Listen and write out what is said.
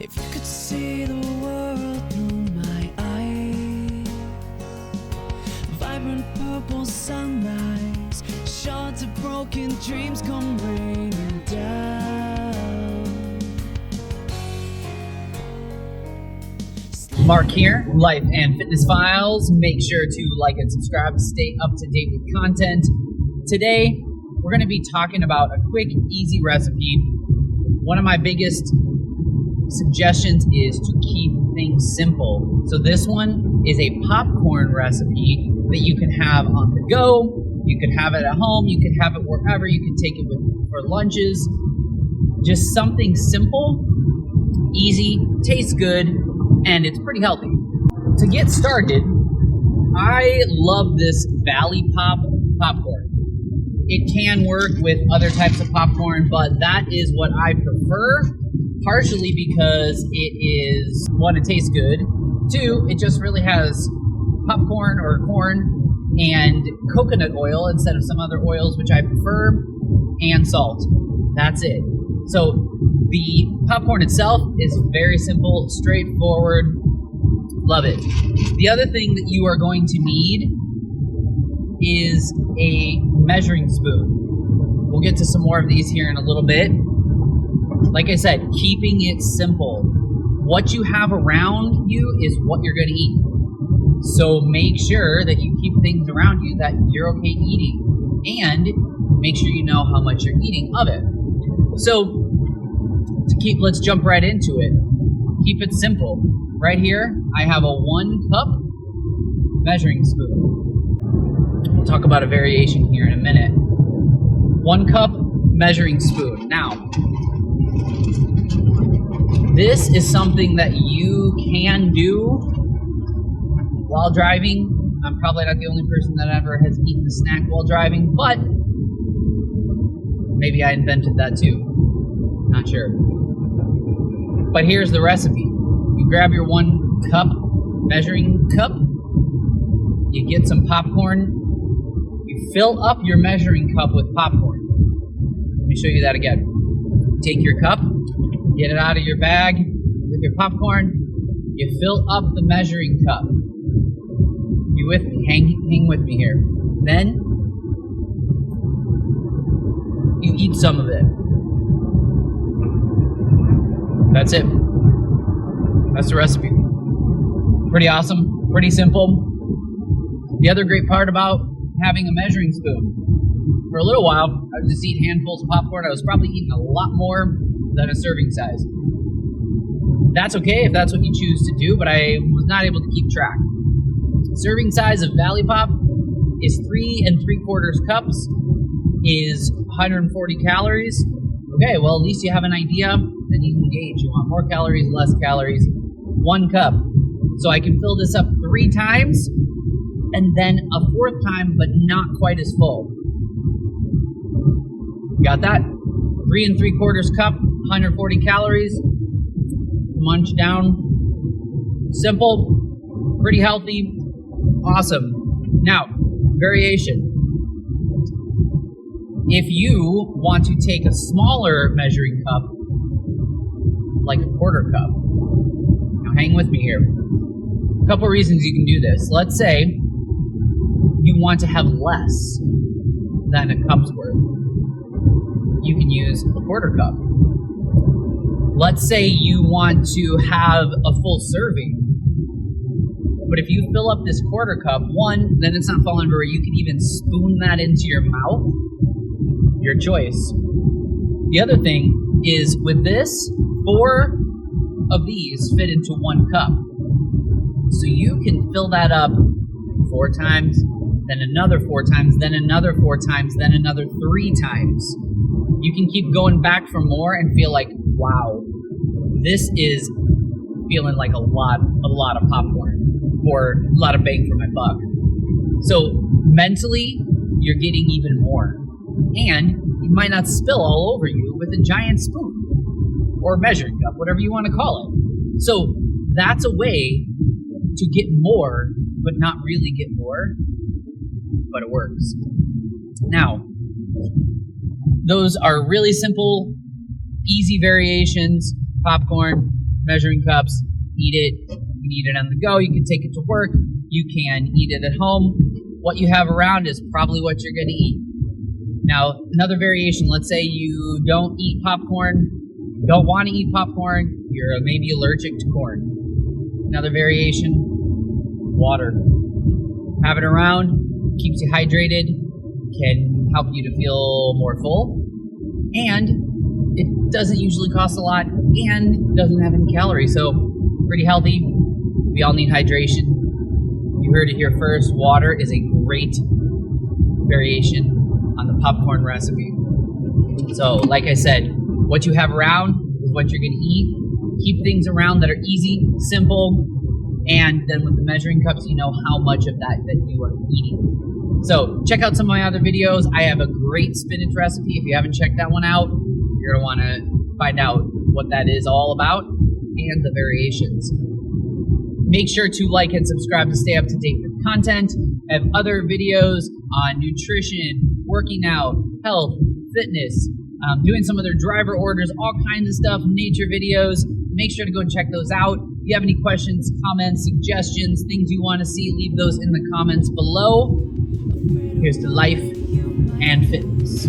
If you could see the world through my eyes, vibrant purple sunrise, shards of broken dreams come raining down. Mark here, Life and Fitness Files. Make sure to like and subscribe to stay up to date with content. Today, we're going to be talking about a quick, easy recipe. One of my biggest suggestions is to keep things simple. So this one is a popcorn recipe that you can have on the go. You could have it at home. You could have it wherever. You can take it for lunches. Just something simple, easy, tastes good, and it's pretty healthy. To get started, I love this Valley Pop popcorn. It can work with other types of popcorn, but that is what I prefer, partially because it is, one, it tastes good, two, it just really has popcorn or corn and coconut oil instead of some other oils, which I prefer, and salt. That's it. So the popcorn itself is very simple, straightforward. Love it. The other thing that you are going to need is a measuring spoon. We'll get to some more of these here in a little bit. Like I said, keeping it simple. What you have around you is what you're going to eat. So make sure that you keep things around you that you're okay eating, and make sure you know how much you're eating of it. So let's jump right into it. Keep it simple. Right here, I have a 1 cup measuring spoon. We'll talk about a variation here in a minute. 1 cup measuring spoon. Now, this is something that you can do while driving. I'm probably not the only person that ever has eaten a snack while driving, but maybe I invented that too. Not sure. But here's the recipe. You grab your 1 cup measuring cup, you get some popcorn, you fill up your measuring cup with popcorn. Let me show you that again. Take your cup, get it out of your bag with your popcorn, you fill up the measuring cup. You with me? Hang with me here. Then you eat some of it. That's it. That's the recipe. Pretty awesome, pretty simple. The other great part about having a measuring spoon, for a little while, I would just eat handfuls of popcorn. I was probably eating a lot more than a serving size. That's okay if that's what you choose to do, but I was not able to keep track. Serving size of Valley Pop is 3 3/4 cups, is 140 calories. Okay, well, at least you have an idea, then you can gauge. You want more calories, less calories. 1 cup. So I can fill this up 3 times, and then a 4th time, but not quite as full. Got that? 3 3/4 cup, 140 calories. Munch down. Simple, pretty healthy, awesome. Now, variation. If you want to take a smaller measuring cup, like a 1/4 cup, now hang with me here. A couple reasons you can do this. Let's say you want to have less than a cup's worth. You can use a 1/4 cup. Let's say you want to have a full serving. But if you fill up this 1/4 cup, one, then it's not falling everywhere. You can even spoon that into your mouth. Your choice. The other thing is with this, 4 of these fit into 1 cup. So you can fill that up 4 times, then another 4 times, then another 4 times, then another 3 times. You can keep going back for more and feel like, wow, this is feeling like a lot of popcorn, or a lot of bang for my buck. So mentally, you're getting even more. And it might not spill all over you with a giant spoon or measuring cup, whatever you want to call it. So that's a way to get more, but not really get more, but it works. Now, those are really simple, easy variations. Popcorn, measuring cups, eat it. You can eat it on the go. You can take it to work. You can eat it at home. What you have around is probably what you're going to eat. Now, another variation, let's say you don't eat popcorn, don't want to eat popcorn, you're maybe allergic to corn. Another variation, water. Have it around, keeps you hydrated, can help you to feel more full, and it doesn't usually cost a lot, and doesn't have any calories, so pretty healthy. We all need hydration. You heard it here first, water is a great variation on the popcorn recipe. So, like I said, what you have around is what you're going to eat. Keep things around that are easy, simple, and then with the measuring cups, you know how much of that you are eating. So, check out some of my other videos. I have a great spinach recipe. If you haven't checked that one out, you're going to want to find out what that is all about and the variations. Make sure to like and subscribe to stay up to date with content. I have other videos on nutrition, working out, health, fitness, doing some other driver orders, all kinds of stuff, nature videos. Make sure to go and check those out. If you have any questions, comments, suggestions, things you want to see, leave those in the comments below. Here's to life and fitness.